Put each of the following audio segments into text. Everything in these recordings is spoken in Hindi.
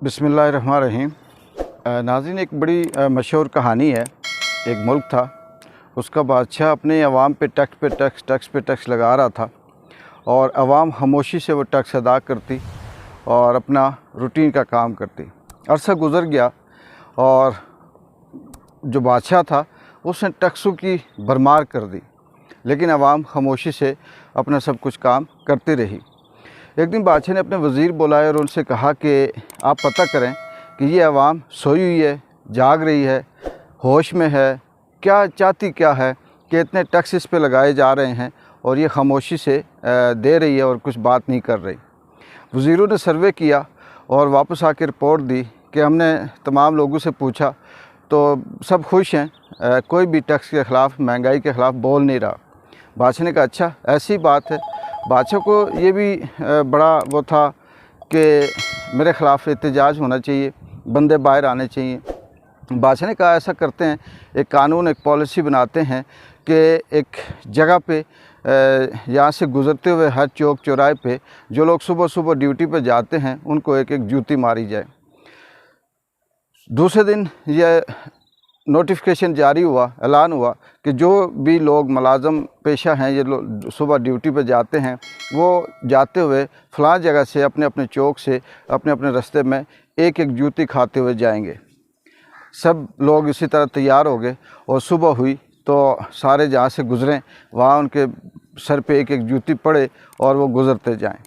बिस्मिल्लाहिर्रहमानिर्रहीम। नाज़रीन, एक बड़ी मशहूर कहानी है। एक मुल्क था, उसका बादशाह अपने अवाम पे टैक्स पे टैक्स लगा रहा था और अवाम खामोशी से वो टैक्स अदा करती और अपना रूटीन का काम करती। अरसा गुज़र गया और जो बादशाह था उसने टैक्सों की भरमार कर दी, लेकिन अवाम खामोशी से अपना सब कुछ काम करती रही। एक दिन बादशाह ने अपने वज़ीर बुलाए और उनसे कहा कि आप पता करें कि ये अवाम सोई हुई है, जाग रही है, होश में है, क्या चाहती क्या है कि इतने टैक्स इस पे लगाए जा रहे हैं और ये खामोशी से दे रही है और कुछ बात नहीं कर रही। वज़ीरों ने सर्वे किया और वापस आकर रिपोर्ट दी कि हमने तमाम लोगों से पूछा तो सब खुश हैं, कोई भी टैक्स के ख़िलाफ़, महंगाई के ख़िलाफ़ बोल नहीं रहा। बादशाह ने कहा अच्छा ऐसी बात है। बादशाह को ये भी बड़ा वो था कि मेरे ख़िलाफ़ एहतजाज होना चाहिए, बंदे बाहर आने चाहिए। बादशाह ने कहा ऐसा करते हैं, एक कानून, एक पॉलिसी बनाते हैं कि एक जगह पे यहाँ से गुज़रते हुए हर चौक चौराहे पे जो लोग सुबह सुबह ड्यूटी पे जाते हैं उनको एक एक जूती मारी जाए। दूसरे दिन यह नोटिफिकेशन जारी हुआ, ऐलान हुआ कि जो भी लोग मुलाज़म पेशा हैं, ये लोग सुबह ड्यूटी पे जाते हैं, वो जाते हुए फ़लाँ जगह से अपने अपने चौक से अपने अपने रास्ते में एक एक जूती खाते हुए जाएंगे। सब लोग इसी तरह तैयार हो गए और सुबह हुई तो सारे जहाँ से गुज़रें वहाँ उनके सर पे एक एक जूती पड़े और वो गुज़रते जाएं।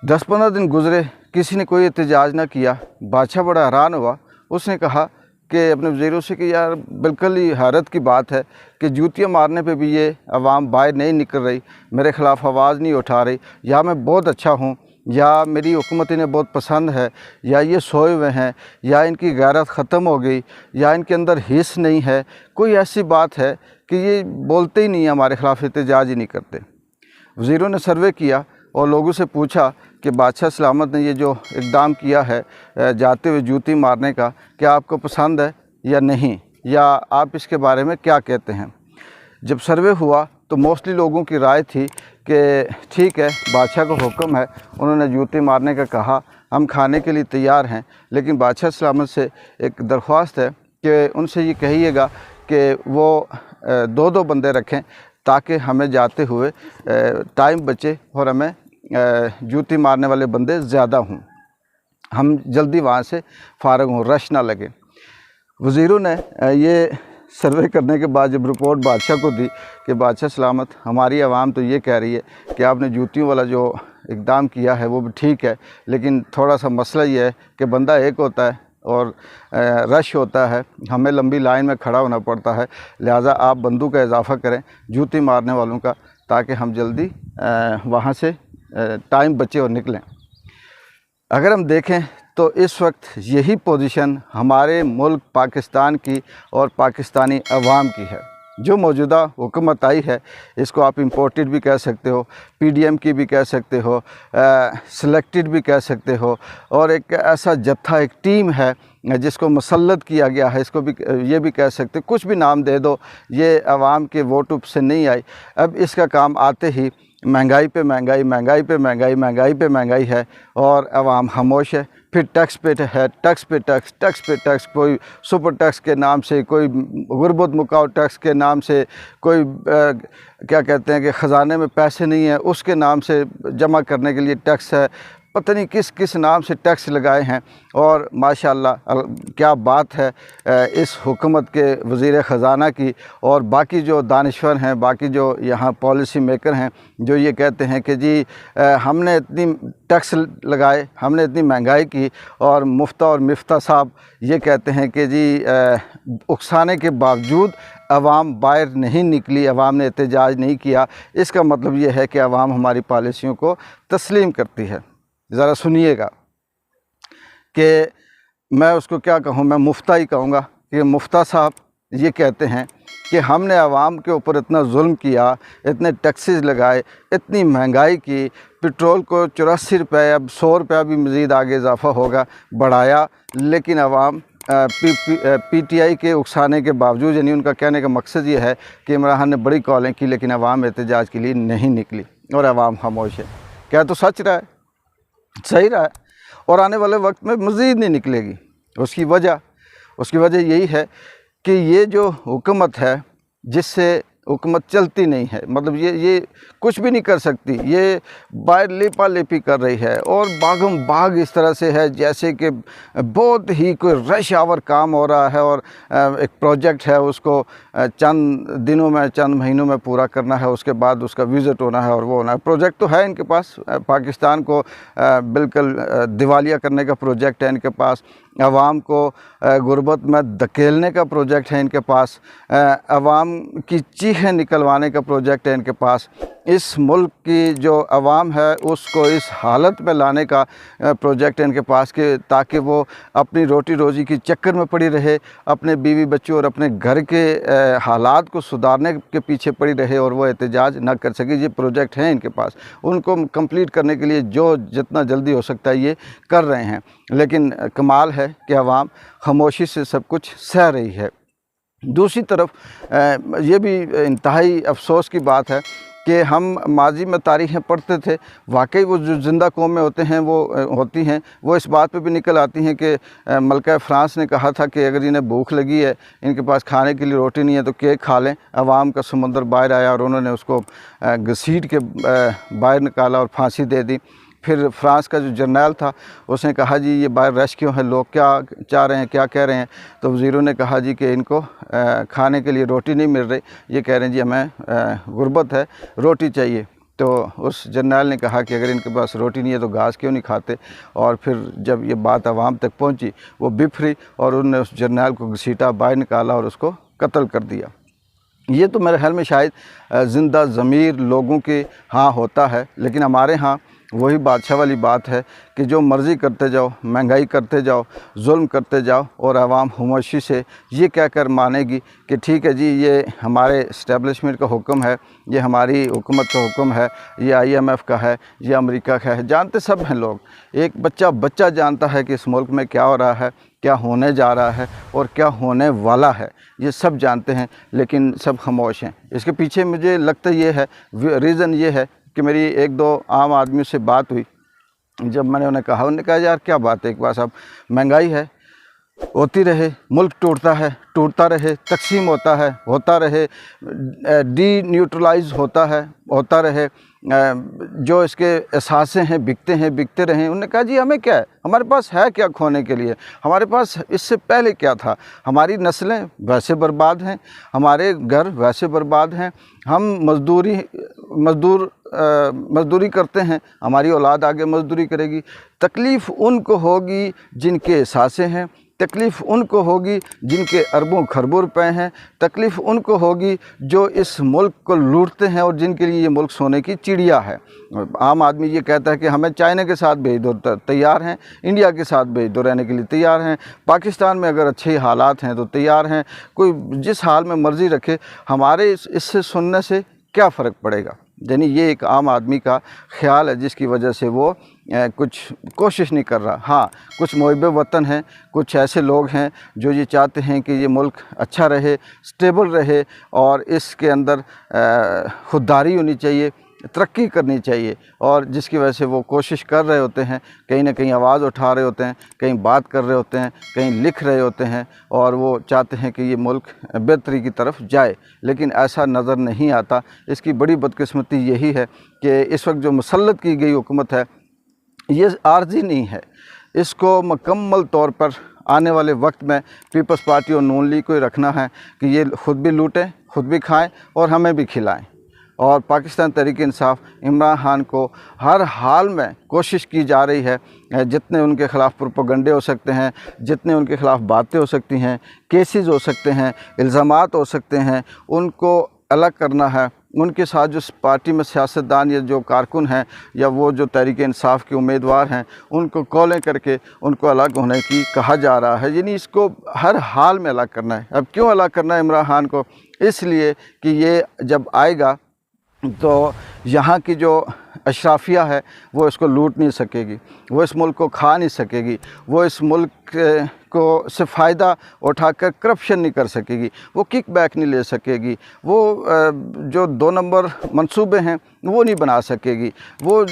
10-15 दिन गुज़रे, किसी ने कोई एहतजाज ना किया। बादशाह बड़ा हैरान हुआ। उसने कहा कि अपने वज़ीरों से कि यार बिल्कुल ही हैरत की बात है कि जूतियाँ मारने पे भी ये अवाम बाहर नहीं निकल रही, मेरे ख़िलाफ़ आवाज़ नहीं उठा रही, या मैं बहुत अच्छा हूँ, या मेरी हुकूमत इन्हें बहुत पसंद है, या ये सोए हुए हैं, या इनकी गैरत ख़त्म हो गई, या इनके अंदर हिस्स नहीं है। कोई ऐसी बात है कि ये बोलते ही नहीं, हमारे ख़िलाफ़ एहतजाज ही नहीं करते। वज़ीरों ने सर्वे किया और लोगों से पूछा कि बादशाह सलामत ने ये जो इक़दाम किया है जाते हुए जूती मारने का, क्या आपको पसंद है या नहीं, या आप इसके बारे में क्या कहते हैं। जब सर्वे हुआ तो मोस्टली लोगों की राय थी कि ठीक है, बादशाह का हुक्म है, उन्होंने जूती मारने का कहा, हम खाने के लिए तैयार हैं। लेकिन बादशाह सलामत से एक दरख्वास्त है कि उनसे ये कहिएगा कि वो 2-2 बंदे रखें ताकि हमें जाते हुए टाइम बचे और हमें जूती मारने वाले बंदे ज़्यादा हों, हम जल्दी वहाँ से फ़ारग हों, रश ना लगे। वज़ीरों ने ये सर्वे करने के बाद जब रिपोर्ट बादशाह को दी कि बादशाह सलामत, हमारी आवाम तो ये कह रही है कि आपने जूतियों वाला जो इक़दाम किया है वो भी ठीक है, लेकिन थोड़ा सा मसला ये है कि बंदा एक होता है और रश होता है, हमें लंबी लाइन में खड़ा होना पड़ता है, लिहाजा आप बंदों का इजाफ़ा करें जूती मारने वालों का, ताकि हम जल्दी वहाँ से टाइम बचे और निकलें। अगर हम देखें तो इस वक्त यही पोजीशन हमारे मुल्क पाकिस्तान की और पाकिस्तानी अवाम की है। जो मौजूदा हुकूमत आई है, इसको आप इम्पोर्टेड भी कह सकते हो, पीडीएम की भी कह सकते हो, सिलेक्टेड भी कह सकते हो, और एक ऐसा जत्था, एक टीम है जिसको मुसल्लत किया गया है, इसको भी ये भी कह सकते हो, कुछ भी नाम दे दो, ये अवाम के वोट से नहीं आई। अब इसका काम आते ही महंगाई पे महंगाई, महंगाई पे महंगाई, महंगाई पे महंगाई है और अवाम खामोश है। फिर टैक्स पे है, टैक्स पे टैक्स, टैक्स पे टैक्स, कोई सुपर टैक्स के नाम से, कोई गुर्बत मुकाव टैक्स के नाम से, कोई क्या कहते हैं कि ख़जाने में पैसे नहीं है उसके नाम से जमा करने के लिए टैक्स है। पता नहीं किस किस नाम से टैक्स लगाए हैं। और माशाअल्लाह क्या बात है इस हुकूमत के वज़ीर ख़जाना की और बाकी जो दानिश्वर हैं, बाकी जो यहाँ पॉलिसी मेकर हैं, जो ये कहते हैं कि जी हमने इतनी टैक्स लगाए, हमने इतनी महंगाई की, और मुफ्ता और मिफ्ता साहब ये कहते हैं कि जी उकसाने के बावजूद अवाम बाहर नहीं निकली, अवाम ने एहतजाज नहीं किया। इसका मतलब ये है कि अवाम हमारी पॉलिसियों को तस्लीम करती है। ज़रा सुनिएगा कि मैं उसको क्या कहूँ, मैं मुफ्ता ही कहूँगा कि मुफ्ता साहब ये कहते हैं कि हमने आवाम के ऊपर इतना जुल्म किया, इतने टैक्सेस लगाए, इतनी महंगाई की, पेट्रोल को 84 रुपये, अब 100 रुपया भी मज़ीद आगे इजाफ़ा होगा, बढ़ाया, लेकिन आवाम पीटीआई के उकसाने के बावजूद, यानी उनका कहने का मकसद ये है कि इमरान खान ने बड़ी कॉलें की लेकिन आवाम एहतजाज के लिए नहीं निकली और आवाम खामोश है। क्या तो सच रहा है, सही रहा है। और आने वाले वक्त में मज़ीद नहीं निकलेगी। उसकी वजह यही है कि ये जो हुकूमत है, जिससे हुकूमत चलती नहीं है, मतलब ये कुछ भी नहीं कर सकती, ये बाहर लेपा-लेपी कर रही है और बागम बाग इस तरह से है जैसे कि बहुत ही कोई रश आवर काम हो रहा है और एक प्रोजेक्ट है, उसको चंद दिनों में, चंद महीनों में पूरा करना है, उसके बाद उसका विज़िट होना है और वो होना है। प्रोजेक्ट तो है इनके पास, पाकिस्तान को बिल्कुल दिवालिया करने का प्रोजेक्ट है इनके पास, अवाम को गुर्बत में धकेलने का प्रोजेक्ट है इनके पास, अवाम की चीखें निकलवाने का प्रोजेक्ट है इनके पास, इस मुल्क की जो अवाम है उसको इस हालत में लाने का प्रोजेक्ट है इनके पास कि ताकि वो अपनी रोटी रोज़ी की चक्कर में पड़ी रहे, अपने बीवी बच्चों और अपने घर के हालात को सुधारने के पीछे पड़ी रहे और वो एहतजाज ना कर सके। ये प्रोजेक्ट हैं इनके पास, उनको कंप्लीट करने के लिए जो जितना जल्दी हो सकता है ये कर रहे हैं। लेकिन कमाल है कि अवाम खामोशी से सब कुछ सह रही है। दूसरी तरफ ये भी इंतहाई अफसोस की बात है कि हम माजी में तारीखें पढ़ते थे, वाकई वो जो ज़िंदा कौमें होते हैं वो होती हैं, वो इस बात पे भी निकल आती हैं कि मलका फ्रांस ने कहा था कि अगर इन्हें भूख लगी है, इनके पास खाने के लिए रोटी नहीं है तो केक खा लें। अवाम का समुंदर बाहर आया और उन्होंने उसको घसीट के बाहर निकाला और फांसी दे दी। फिर फ्रांस का जो जर्नैल था उसने कहा जी ये बाहर रश क्यों है, लोग क्या चाह रहे हैं, क्या कह रहे हैं। तो वज़ीरों ने कहा जी कि इनको खाने के लिए रोटी नहीं मिल रही, ये कह रहे हैं जी हमें गुर्बत है, रोटी चाहिए। तो उस जर्नैल ने कहा कि अगर इनके पास रोटी नहीं है तो घास क्यों नहीं खाते। और फिर जब ये बात आवाम तक पहुंची वो बिफरी और उन्होंने उस जर्नैल को घसीटा, बाहर निकाला और उसको कत्ल कर दिया। ये तो मेरे ख्याल में शायद ज़िंदा ज़मीर लोगों के हाँ होता है, लेकिन हमारे यहाँ वही बादशाह वाली बात है कि जो मर्ज़ी करते जाओ, महंगाई करते जाओ, जुल्म करते जाओ और आवाम खामोशी से ये कहकर मानेगी कि ठीक है जी ये हमारे इस्टेब्लिशमेंट का हुक्म है, ये हमारी हुकूमत का हुक्म है, ये IMF का है, ये अमेरिका का है। जानते सब हैं लोग, एक बच्चा जानता है कि इस मुल्क में क्या हो रहा है, क्या होने जा रहा है और क्या होने वाला है, ये सब जानते हैं, लेकिन सब खामोश हैं। इसके पीछे मुझे लगता ये है, रीज़न ये है कि मेरी एक दो आम आदमियों से बात हुई। जब मैंने उन्हें कहा, उन्होंने कहा यार क्या बात है, एक बार साहब महंगाई है, होती रहे, मुल्क टूटता है, टूटता रहे, तकसीम होता रहे, डी न्यूट्रलाइज होता रहे, जो इसके एहसासें हैं बिकते रहें। उन्होंने कहा जी हमें क्या है, हमारे पास है क्या खोने के लिए, हमारे पास इससे पहले क्या था, हमारी नस्लें वैसे बर्बाद हैं, हमारे घर वैसे बर्बाद हैं, हम मज़दूरी करते हैं, हमारी औलाद आगे मज़दूरी करेगी। तकलीफ़ उनको होगी जिनके एहसासें हैं, तकलीफ़ उनको होगी जिनके अरबों खरबों रुपए हैं, तकलीफ़ उनको होगी जो इस मुल्क को लूटते हैं और जिनके लिए ये मुल्क सोने की चिड़िया है। आम आदमी ये कहता है कि हमें चाइना के साथ भेज दो, तैयार हैं, इंडिया के साथ भेज दो, रहने के लिए तैयार हैं, पाकिस्तान में अगर अच्छे हालात हैं तो तैयार हैं, कोई जिस हाल में मर्ज़ी रखे, हमारे इससे सुनने से क्या फ़र्क पड़ेगा। यानी ये एक आम आदमी का ख़्याल है जिसकी वजह से वो कुछ कोशिश नहीं कर रहा। हाँ, कुछ मुहिब वतन हैं, कुछ ऐसे लोग हैं जो ये चाहते हैं कि ये मुल्क अच्छा रहे, स्टेबल रहे और इसके अंदर खुददारी होनी चाहिए, तरक्की करनी चाहिए, और जिसकी वजह से वो कोशिश कर रहे होते हैं, कहीं ना कहीं आवाज़ उठा रहे होते हैं, कहीं बात कर रहे होते हैं, कहीं लिख रहे होते हैं और वो चाहते हैं कि ये मुल्क बेहतरी की तरफ जाए, लेकिन ऐसा नज़र नहीं आता। इसकी बड़ी बदकिस्मती यही है कि इस वक्त जो मुसल्लत की गई हुकूमत है ये आर्जी नहीं है, इसको मुकम्मल तौर पर आने वाले वक्त में पीपल्स पार्टी और नून लीग को रखना है कि ये ख़ुद भी लूटें, ख़ुद भी खाएं और हमें भी खिलाएं। और पाकिस्तान तहरीक इंसाफ इमरान खान को हर हाल में कोशिश की जा रही है, जितने उनके ख़िलाफ़ प्रोपेगेंडे हो सकते हैं, जितने उनके ख़िलाफ़ बातें हो सकती हैं, केसेस हो सकते हैं, इल्ज़ामात हो सकते हैं, उनको अलग करना है। उनके साथ जो पार्टी में सियासतदान या जो कारकुन हैं या वो जो तहरीक इंसाफ के उम्मीदवार हैं उनको कॉलें करके उनको अलग होने की कहा जा रहा है। यानी इसको हर हाल में अलग करना है। अब क्यों अलग करना है इमरान खान को? इसलिए कि ये जब आएगा तो यहाँ की जो अशराफिया है वो इसको लूट नहीं सकेगी, वो इस मुल्क को खा नहीं सकेगी, वो इस मुल्क को से फ़ायदा उठाकर करप्शन नहीं कर सकेगी, वो किक बैक नहीं ले सकेगी, वो जो 2 नंबर मंसूबे हैं वो नहीं बना सकेगी, वो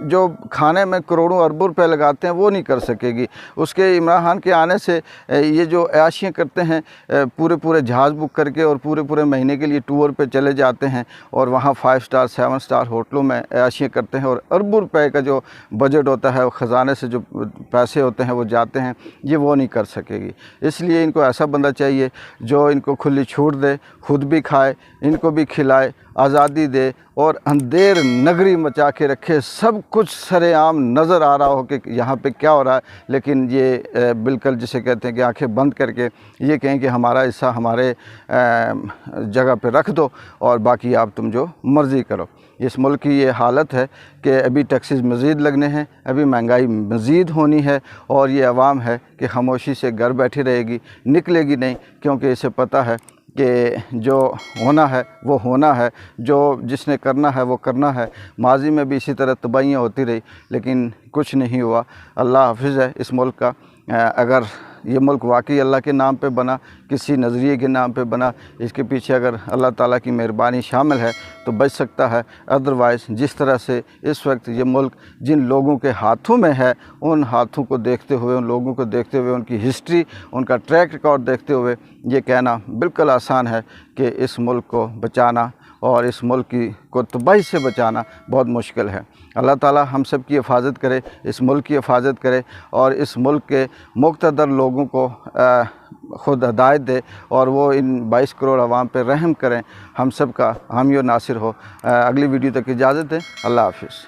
जो खाने में करोड़ों अरबों रुपए लगाते हैं वो नहीं कर सकेगी। उसके इमरान खान के आने से ये जो अयाशियाँ करते हैं, पूरे पूरे जहाज़ बुक करके और पूरे पूरे महीने के लिए टूर पे चले जाते हैं और वहाँ 5 स्टार 7 स्टार होटलों में अयाशियाँ करते हैं और अरबों रुपए का जो बजट होता है, ख़जाने से जो पैसे होते हैं वो जाते हैं, ये वो नहीं कर सकेगी। इसलिए इनको ऐसा बंदा चाहिए जो इनको खुली छूट दे, खुद भी खाए, इनको भी खिलाए, आज़ादी दे और अंधेर नगरी मचा के रखे। सब कुछ सरेआम नज़र आ रहा हो कि यहाँ पे क्या हो रहा है, लेकिन ये बिल्कुल जिसे कहते हैं कि आंखें बंद करके ये कहें कि हमारा हिस्सा हमारे जगह पे रख दो और बाकी आप तुम जो मर्ज़ी करो। इस मुल्क की ये हालत है कि अभी टैक्सेस मज़ीद लगने हैं, अभी महंगाई मज़ीद होनी है और ये अवाम है कि खामोशी से घर बैठी रहेगी, निकलेगी नहीं, क्योंकि इसे पता है कि जो होना है वो होना है, जो जिसने करना है वो करना है। माजी में भी इसी तरह तबाहियाँ होती रही लेकिन कुछ नहीं हुआ। अल्लाह हाफ़िज़ है इस मुल्क का। अगर ये मुल्क वाकई अल्लाह के नाम पे बना, किसी नज़रिए के नाम पे बना, इसके पीछे अगर अल्लाह ताला की मेहरबानी शामिल है तो बच सकता है। अदरवाइज़ जिस तरह से इस वक्त ये मुल्क जिन लोगों के हाथों में है, उन हाथों को देखते हुए, उन लोगों को देखते हुए, उनकी हिस्ट्री, उनका ट्रैक रिकॉर्ड देखते हुए ये कहना बिल्कुल आसान है कि इस मुल्क को बचाना और इस मुल्क को तबाही से बचाना बहुत मुश्किल है। अल्लाह ताला हम सब की हिफाजत करे, इस मुल्क की हिफाजत करे और इस मुल्क के मुक़्तदर लोगों को ख़ुद हिदायत दे और वो इन 22 करोड़ अवाम पे रहम करें। हम सब का हामी और नासिर हो। अगली वीडियो तक इजाज़त दें। अल्लाह हाफ़िज़।